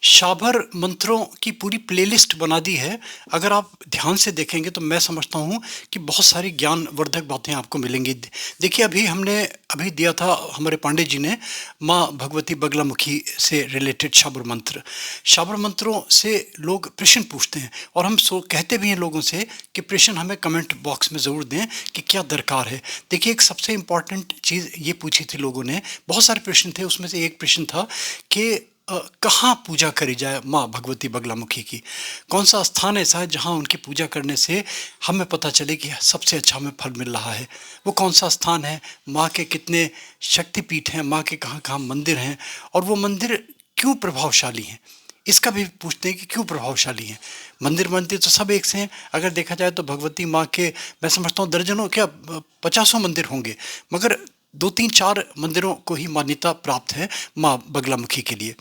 शाबर मंत्रों की पूरी प्लेलिस्ट बना दी है। अगर आप ध्यान से देखेंगे तो मैं समझता हूँ कि बहुत सारी ज्ञानवर्धक बातें आपको मिलेंगी। देखिए, अभी दिया था हमारे पांडे जी ने माँ भगवती बगलामुखी से रिलेटेड शाबर मंत्र। शाबर मंत्रों से लोग प्रश्न पूछते हैं और हम कहते भी हैं लोगों से कि प्रश्न हमें कमेंट बॉक्स में ज़रूर दें कि क्या दरकार है। देखिए, एक सबसे इम्पॉर्टेंट चीज़ ये पूछी थी लोगों ने। बहुत सारे प्रश्न थे, उसमें से एक प्रश्न था कि कहाँ पूजा करी जाए माँ भगवती बगलामुखी की। कौन सा स्थान ऐसा है जहाँ उनकी पूजा करने से हमें पता चले कि सबसे अच्छा हमें फल मिल रहा है। वो कौन सा स्थान है, माँ के कितने शक्तिपीठ हैं, माँ के कहाँ कहाँ मंदिर हैं, और वो मंदिर क्यों प्रभावशाली हैं। इसका भी पूछते हैं कि क्यों प्रभावशाली हैं। मंदिर मंदिर तो सब एक से हैं। अगर देखा जाए तो भगवती माँ के मैं समझता हूँ दर्जनों क्या पचासों मंदिर होंगे, मगर दो तीन चार मंदिरों को ही मान्यता प्राप्त है माँ बगलामुखी के लिए।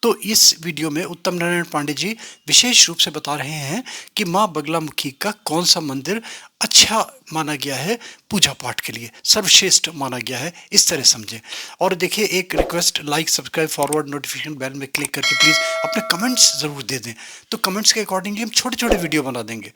तो इस वीडियो में उत्तम नारायण पांडे जी विशेष रूप से बता रहे हैं कि माँ बगलामुखी का कौन सा मंदिर अच्छा माना गया है, पूजा पाठ के लिए सर्वश्रेष्ठ माना गया है, इस तरह समझें। और देखिए, एक request, like subscribe forward notification bell में क्लिक करके प्लीज़ अपने कमेंट्स ज़रूर दे दें। तो कमेंट्स के अकॉर्डिंगली हम छोटे छोटे वीडियो बना देंगे।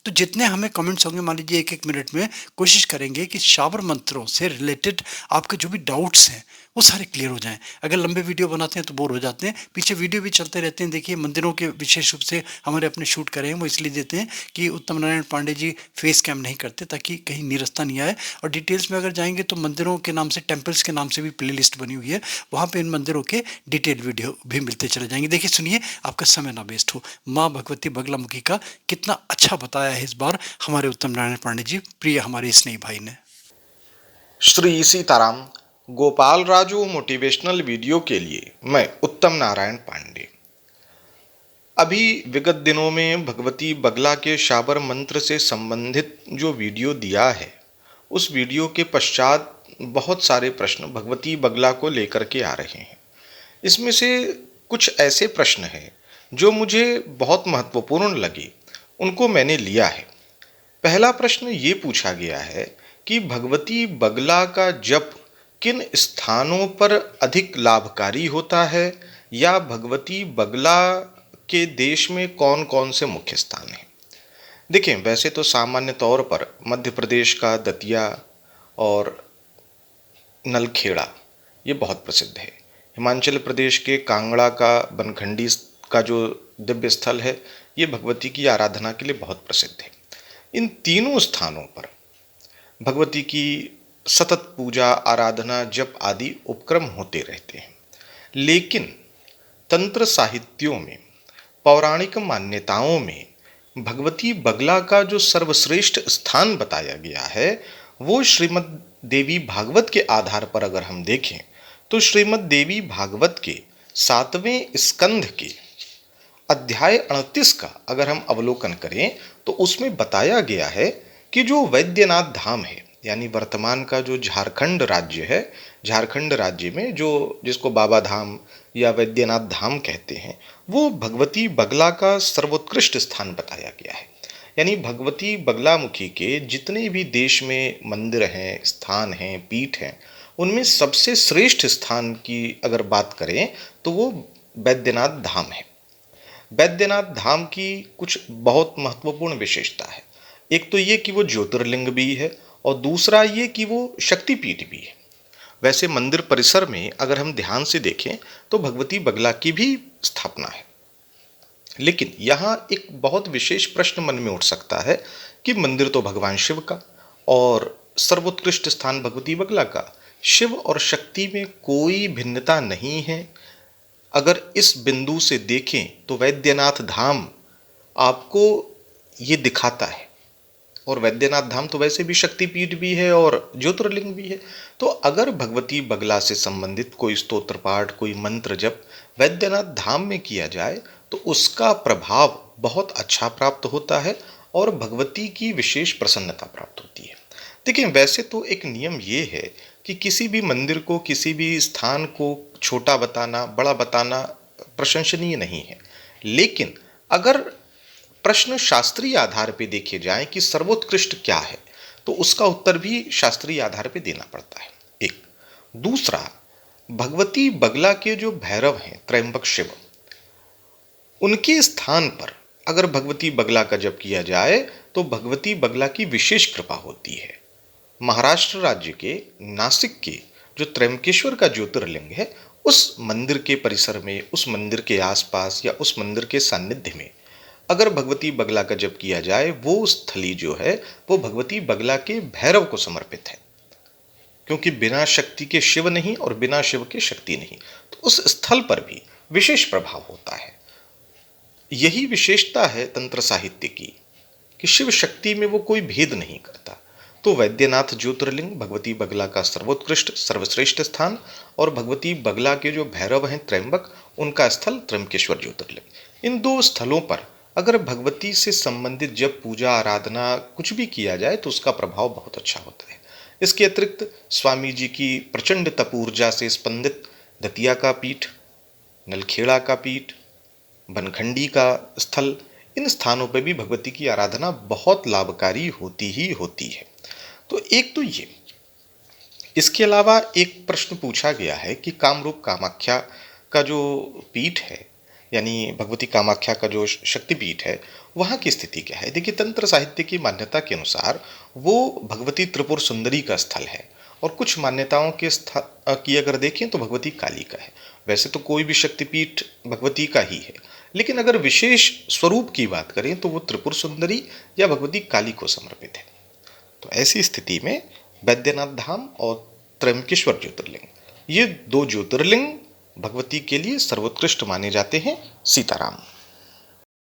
तो जितने हमें कमेंट्स होंगे, मान लीजिए एक एक मिनट में, कोशिश करेंगे कि शाबर मंत्रों से रिलेटेड आपके जो भी डाउट्स हैं वो सारे क्लियर हो जाएं। अगर लंबे वीडियो बनाते हैं तो बोर हो जाते हैं, पीछे वीडियो भी चलते रहते हैं। देखिए, मंदिरों के विशेष रूप से हमारे अपने शूट करे हैं, वो इसलिए देते हैं कि उत्तम नारायण पांडे जी फेस कैम नहीं करते, ताकि कहीं नीरसता नहीं आए। और डिटेल्स में अगर जाएंगे तो मंदिरों के नाम से, टेम्पल्स के नाम से भी प्ले लिस्ट बनी हुई है, वहाँ पे इन मंदिरों के डिटेल वीडियो भी मिलते चले जाएंगे। देखिए, सुनिए, आपका समय ना वेस्ट हो। माँ भगवती बगलामुखी का कितना अच्छा बताया है इस बार हमारे उत्तम नारायण पांडे जी, प्रिय हमारे स्नेही भाई ने। श्री सीताराम। गोपाल राजू मोटिवेशनल वीडियो के लिए मैं उत्तम नारायण पांडे। अभी विगत दिनों में भगवती बगला के शाबर मंत्र से संबंधित जो वीडियो दिया है, उस वीडियो के पश्चात बहुत सारे प्रश्न भगवती बगला को लेकर के आ रहे हैं। इसमें से कुछ ऐसे प्रश्न हैं जो मुझे बहुत महत्वपूर्ण लगे, उनको मैंने लिया है। पहला प्रश्न ये पूछा गया है कि भगवती बगला का जप किन स्थानों पर अधिक लाभकारी होता है, या भगवती बगला के देश में कौन कौन से मुख्य स्थान हैं। देखें, वैसे तो सामान्य तौर पर मध्य प्रदेश का दतिया और नलखेड़ा ये बहुत प्रसिद्ध है। हिमाचल प्रदेश के कांगड़ा का बनखंडी का जो दिव्य स्थल है, ये भगवती की आराधना के लिए बहुत प्रसिद्ध है। इन तीनों स्थानों पर भगवती की सतत पूजा, आराधना, जप आदि उपक्रम होते रहते हैं। लेकिन तंत्र साहित्यों में, पौराणिक मान्यताओं में भगवती बगला का जो सर्वश्रेष्ठ स्थान बताया गया है, वो श्रीमद् देवी भागवत के आधार पर अगर हम देखें तो श्रीमद् देवी भागवत के 7वें स्कंध के अध्याय 38 का अगर हम अवलोकन करें तो उसमें बताया गया है कि जो वैद्यनाथ धाम है, यानी वर्तमान का जो झारखंड राज्य है, झारखंड राज्य में जो जिसको बाबा धाम या वैद्यनाथ धाम कहते हैं, वो भगवती बगला का सर्वोत्कृष्ट स्थान बताया गया है। यानी भगवती बगलामुखी के जितने भी देश में मंदिर हैं, स्थान हैं, पीठ हैं, उनमें सबसे श्रेष्ठ स्थान की अगर बात करें तो वो वैद्यनाथ धाम है। वैद्यनाथ धाम की कुछ बहुत महत्वपूर्ण विशेषता है। एक तो ये कि वो ज्योतिर्लिंग भी है, और दूसरा ये कि वो शक्तिपीठ भी है। वैसे मंदिर परिसर में अगर हम ध्यान से देखें तो भगवती बगला की भी स्थापना है। लेकिन यहाँ एक बहुत विशेष प्रश्न मन में उठ सकता है कि मंदिर तो भगवान शिव का और सर्वोत्कृष्ट स्थान भगवती बगला का, शिव और शक्ति में कोई भिन्नता नहीं है। अगर इस बिंदु से देखें तो वैद्यनाथ धाम आपको ये दिखाता है, और वैद्यनाथ धाम तो वैसे भी शक्तिपीठ भी है और ज्योतिर्लिंग भी है। तो अगर भगवती बगला से संबंधित कोई स्तोत्र पाठ, कोई मंत्र जप वैद्यनाथ धाम में किया जाए तो उसका प्रभाव बहुत अच्छा प्राप्त होता है और भगवती की विशेष प्रसन्नता प्राप्त होती है। देखिए, वैसे तो एक नियम ये है कि किसी भी मंदिर को, किसी भी स्थान को छोटा बताना, बड़ा बताना प्रशंसनीय नहीं है। लेकिन अगर प्रश्न शास्त्रीय आधार पर देखे जाएं कि सर्वोत्कृष्ट क्या है, तो उसका उत्तर भी शास्त्रीय आधार पर देना पड़ता है। एक दूसरा, भगवती बगला के जो भैरव हैं, त्रयंबक शिव, उनके स्थान पर अगर भगवती बगला का जप किया जाए तो भगवती बगला की विशेष कृपा होती है। महाराष्ट्र राज्य के नासिक के जो त्र्यंबकेश्वर का ज्योतिर्लिंग है, उस मंदिर के परिसर में, उस मंदिर के आसपास या उस मंदिर के सानिध्य में अगर भगवती बगला का जप किया जाए, वो स्थली जो है वो भगवती बगला के भैरव को समर्पित है, क्योंकि बिना शक्ति के शिव नहीं और बिना शिव के शक्ति नहीं। तो उस स्थल पर भी विशेष प्रभाव होता है। यही विशेषता है तंत्र साहित्य की कि शिव शक्ति में वो कोई भेद नहीं करता। तो वैद्यनाथ ज्योतिर्लिंग भगवती बगला का सर्वोत्कृष्ट सर्वश्रेष्ठ स्थान, और भगवती बगला के जो भैरव हैं त्र्यंबक, उनका स्थल त्र्यंबकेश्वर ज्योतिर्लिंग। इन दो स्थलों पर अगर भगवती से संबंधित जब पूजा आराधना कुछ भी किया जाए तो उसका प्रभाव बहुत अच्छा होता है। इसके अतिरिक्त स्वामी जी की प्रचंड तप ऊर्जा से स्पंदित दतिया का पीठ, नलखेड़ा का पीठ, बनखंडी का स्थल, इन स्थानों पर भी भगवती की आराधना बहुत लाभकारी होती ही होती है। तो एक तो ये, इसके अलावा एक प्रश्न पूछा गया है कि कामरूप कामाख्या का जो पीठ है, यानी भगवती कामाख्या का जो शक्तिपीठ है, वहाँ की स्थिति क्या है। देखिए, तंत्र साहित्य की मान्यता के अनुसार वो भगवती त्रिपुर सुंदरी का स्थल है, और कुछ मान्यताओं के की अगर देखें तो भगवती काली का है। वैसे तो कोई भी शक्तिपीठ भगवती का ही है, लेकिन अगर विशेष स्वरूप की बात करें तो वो त्रिपुर सुंदरी या भगवती काली को समर्पित है। तो ऐसी स्थिति में बैद्यनाथ धाम और त्र्यंबकेश्वर ज्योतिर्लिंग, ये दो ज्योतिर्लिंग भगवती के लिए सर्वोत्कृष्ट माने जाते हैं। सीताराम।